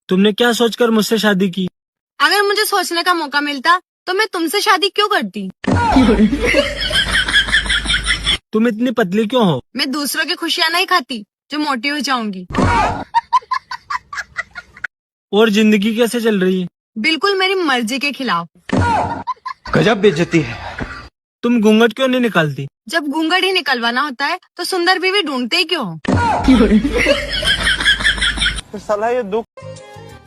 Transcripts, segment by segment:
तुमने क्या सोचकर मुझसे शादी की? अगर मुझे सोचने का मौका मिलता तो मैं तुमसे शादी क्यों करती। तुम इतनी पतली क्यों हो? मैं दूसरों की खुशियाँ नहीं खाती जो मोटी हो जाऊंगी। और जिंदगी कैसे चल रही है? बिल्कुल मेरी मर्जी के खिलाफ। गजब बेइज्जती है। तुम घूंघट क्यों नहीं निकालती? जब घूंघट ही निकलवाना होता है तो सुंदर बीवी ढूंढते ही क्यों हो। साला ये दुख।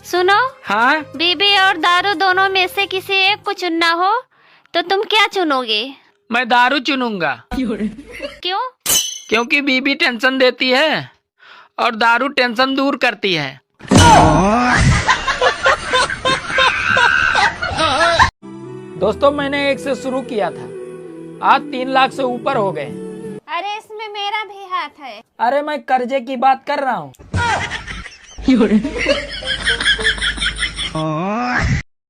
सुनो, हाँ, बीबी और दारू दोनों में से किसी एक को चुनना हो तो तुम क्या चुनोगे? मैं दारू चुनूंगा। क्यों? क्योंकि बीबी टेंशन देती है और दारू टेंशन दूर करती है। दोस्तों, मैंने एक से शुरू किया था, आज 3 लाख से ऊपर हो गए। अरे इसमें मेरा भी हाथ है। अरे मैं कर्जे की बात कर रहा हूँ।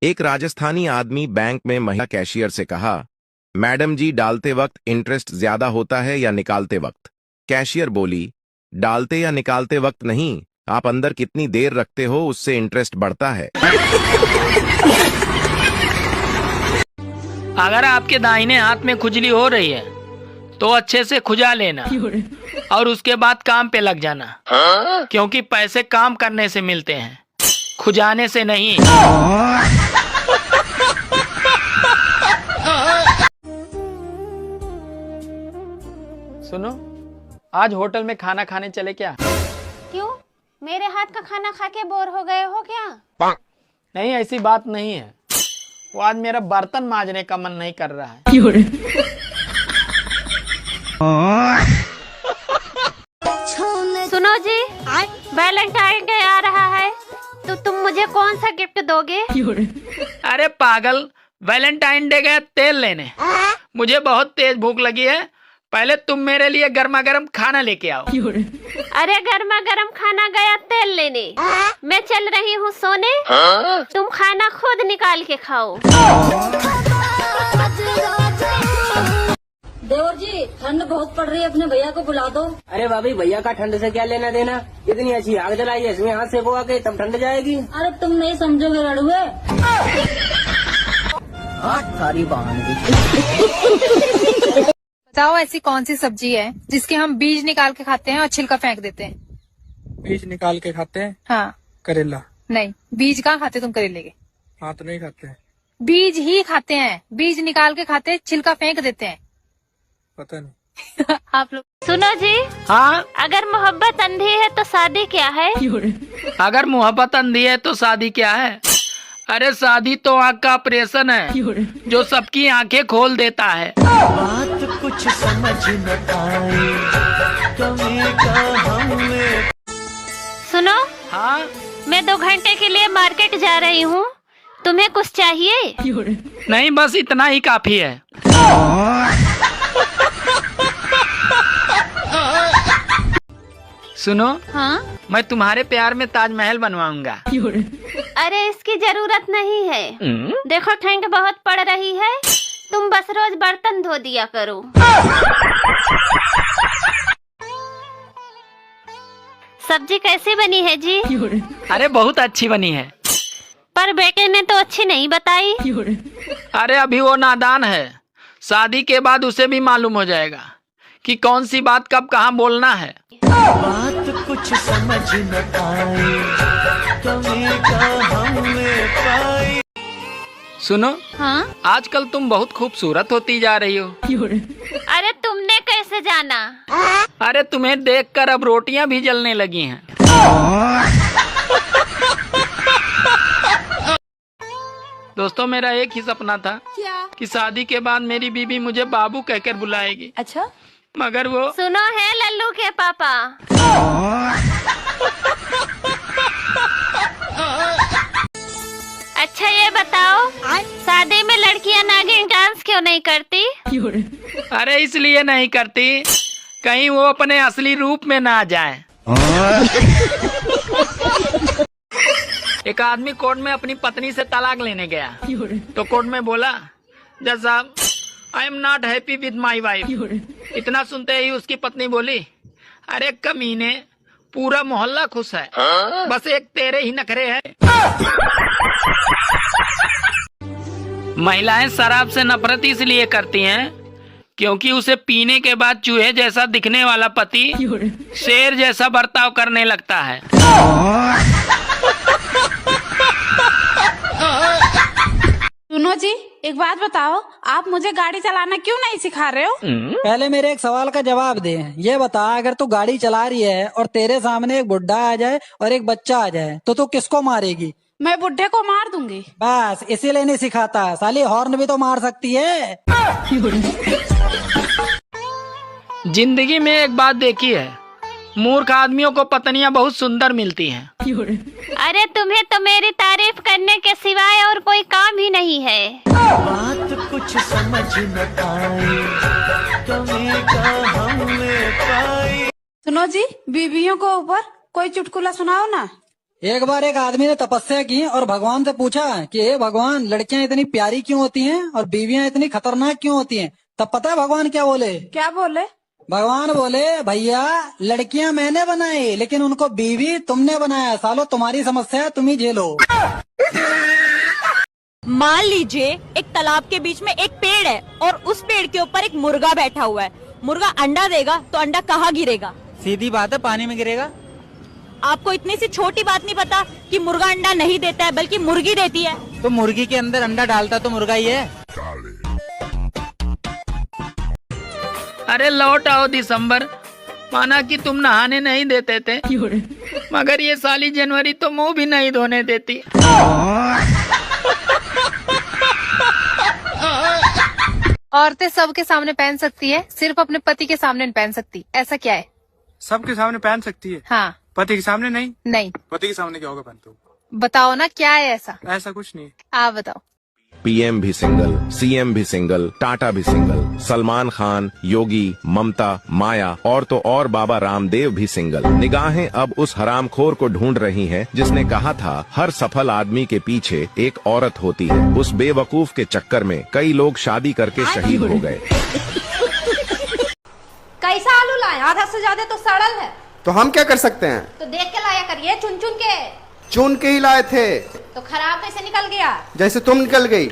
एक राजस्थानी आदमी बैंक में महिला कैशियर से कहा, मैडम जी डालते वक्त इंटरेस्ट ज्यादा होता है या निकालते वक्त? कैशियर बोली, डालते या निकालते वक्त नहीं, आप अंदर कितनी देर रखते हो उससे इंटरेस्ट बढ़ता है। अगर आपके दाहिने हाथ में खुजली हो रही है तो अच्छे से खुजा लेना और उसके बाद काम पे लग जाना, क्योंकि पैसे काम करने से मिलते हैं, खुजाने से नहीं। सुनो, आज होटल में खाना खाने चले क्या? क्यों? मेरे हाथ का खाना खा के बोर हो गए हो क्या? नहीं, ऐसी बात नहीं है, वो आज मेरा बर्तन मांजने का मन नहीं कर रहा है। सुनो जी, वैलेंटाइन डे आ रहा है तो तुम मुझे कौन सा गिफ्ट दोगे? अरे पागल, वैलेंटाइन डे गया तेल लेने, मुझे बहुत तेज भूख लगी है, पहले तुम मेरे लिए गर्मा गर्म खाना लेके आओ। अरे गर्मा गर्म खाना गया तेल लेने, मैं चल रही हूँ सोने, तुम खाना खुद निकाल के खाओ। देवर जी, ठंड बहुत पड़ रही है, अपने भैया को बुला दो। अरे भाभी, भैया का ठंड से क्या लेना देना? इतनी अच्छी आग जलाई है, इसमें हाथ सेको आके तब ठंड जाएगी। अरे तुम नहीं समझोगे रड़ुए। सारी बहान बताओ ऐसी कौन सी सब्जी है जिसके हम बीज निकाल के खाते हैं और छिलका फेंक देते हैं? बीज निकाल के खाते हैं? हाँ। करेला। नहीं, बीज कहाँ खाते तुम करेले के? हाँ तो नहीं खाते हैं। बीज ही खाते हैं, बीज निकाल के खाते हैं, छिलका फेंक देते हैं। पता नहीं। आप लोग। सुनो जी, हाँ, अगर मोहब्बत अंधी है तो शादी क्या है? अगर मोहब्बत अंधी है तो शादी क्या है? अरे शादी तो आँख का ऑपरेशन है जो सबकी आंखें खोल देता है। बात कुछ समझ न आई, कमी का हमने। सुनो, हाँ, मैं 2 घंटे के लिए मार्केट जा रही हूँ, तुम्हें कुछ चाहिए? नहीं, बस इतना ही काफी है। सुनो, हाँ? मैं तुम्हारे प्यार में ताजमहल बनवाऊंगा। अरे इसकी जरूरत नहीं है, देखो ठंड बहुत पड़ रही है, तुम बस रोज बर्तन धो दिया करो। सब्जी कैसी बनी है जी? अरे बहुत अच्छी बनी है। पर बेटे ने तो अच्छी नहीं बताई। अरे अभी वो नादान है, शादी के बाद उसे भी मालूम हो जाएगा कि कौन सी बात कब कहाँ बोलना है। बात कुछ समझ न आई, कमी का हमने पाई। सुनो, हाँ? आजकल तुम बहुत खूबसूरत होती जा रही हो। अरे तुमने कैसे जाना? अरे तुम्हें देखकर अब रोटियां भी जलने लगी हैं। दोस्तों, मेरा एक ही सपना था कि शादी के बाद मेरी बीबी मुझे बाबू कहकर बुलाएगी। अच्छा, मगर वो। सुनो है लल्लू के पापा, अच्छा ये बताओ, शादी में लड़कियां नागिन डांस क्यों नहीं करती? अरे इसलिए नहीं करती, कहीं वो अपने असली रूप में ना जाए। एक आदमी कोर्ट में अपनी पत्नी से तलाक लेने गया तो कोर्ट में बोला, जज साहब, I am not happy with my wife. इतना सुनते ही उसकी पत्नी बोली, अरे कमीने, पूरा मोहल्ला खुश है। बस एक तेरे ही नखरे है। महिलाएं शराब से नफरत इसलिए करती हैं क्योंकि उसे पीने के बाद चूहे जैसा दिखने वाला पति शेर जैसा बर्ताव करने लगता है। सुनो जी, एक बात बताओ, आप मुझे गाड़ी चलाना क्यों नहीं सिखा रहे हो? पहले मेरे एक सवाल का जवाब दे। ये बता, अगर तू गाड़ी चला रही है और तेरे सामने एक बुढ़ा आ जाए और एक बच्चा आ जाए तो तू किसको मारेगी? मैं बुढ़े को मार दूंगी। बस इसीलिए नहीं सिखाता, साली हॉर्न भी तो मार सकती है। जिंदगी में एक बात देखी है, मूर्ख आदमियों को पत्नियां बहुत सुंदर मिलती हैं। अरे तुम्हें तो मेरी तारीफ करने के सिवाय और कोई काम ही नहीं है। बात कुछ समझ न आई, कमी कहाँ में पाई। सुनो जी, बीवियों को ऊपर कोई चुटकुला सुनाओ ना। एक बार एक आदमी ने तपस्या की और भगवान से पूछा कि हे भगवान, लड़कियां इतनी प्यारी क्यों होती हैं और बीवियां इतनी खतरनाक क्यों होती हैं? तब पता है भगवान क्या बोले? क्या बोले? भगवान बोले, भैया लड़कियां मैंने बनाई लेकिन उनको बीवी तुमने बनाया, सालो तुम्हारी समस्या तुम ही झेलो। मान लीजिए एक तालाब के बीच में एक पेड़ है और उस पेड़ के ऊपर एक मुर्गा बैठा हुआ है। मुर्गा अंडा देगा तो अंडा कहाँ गिरेगा? सीधी बात है, पानी में गिरेगा। आपको इतनी सी छोटी बात नहीं पता कि मुर्गा अंडा नहीं देता है बल्कि मुर्गी देती है। तो मुर्गी के अंदर अंडा डालता तो मुर्गा ही है। अरे लौट आओ दिसंबर, माना कि तुम नहाने नहीं देते थे, मगर ये साली जनवरी तो मुंह भी नहीं धोने देती। औरतें सबके सामने पहन सकती है, सिर्फ अपने पति के सामने नहीं पहन सकती। ऐसा क्या है? सबके सामने पहन सकती है, हाँ। पति के सामने नहीं। नहीं। पति के सामने क्या होगा पहनते हो? बताओ ना क्या है ऐसा? ऐसा कुछ नहीं है। आप बताओ। पीएम भी सिंगल, सीएम भी सिंगल, टाटा भी सिंगल, सलमान खान, योगी, ममता, माया और तो और बाबा रामदेव भी सिंगल। निगाहें अब उस हरामखोर को ढूंढ रही हैं जिसने कहा था हर सफल आदमी के पीछे एक औरत होती है। उस बेवकूफ के चक्कर में कई लोग शादी करके शहीद हो गए। कैसा आलू लाए? आधा से ज्यादा तो सड़ल है। तो हम क्या कर सकते हैं? तो देख के लाया करिए, चुन चुन के। चुन के ही लाए थे। तो खराब कैसे निकल गया? जैसे तुम निकल गई।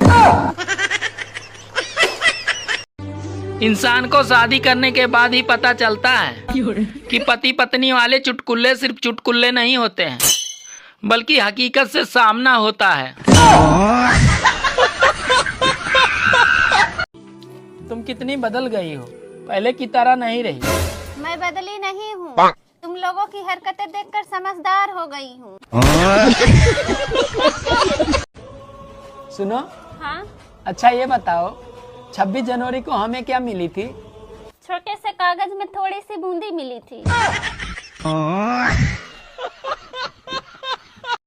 इंसान को शादी करने के बाद ही पता चलता है कि पति पत्नी वाले चुटकुल्ले सिर्फ चुटकुल्ले नहीं होते हैं, बल्कि हकीकत से सामना होता है। तुम कितनी बदल गई हो, पहले की तरह नहीं रही। मैं बदली नहीं हूँ, तुम लोगों की हरकतें देखकर समझदार हो गई हूँ। सुनो। हाँ? अच्छा ये बताओ, 26 जनवरी को हमें क्या मिली थी? छोटे से कागज में थोड़ी सी बूंदी मिली थी।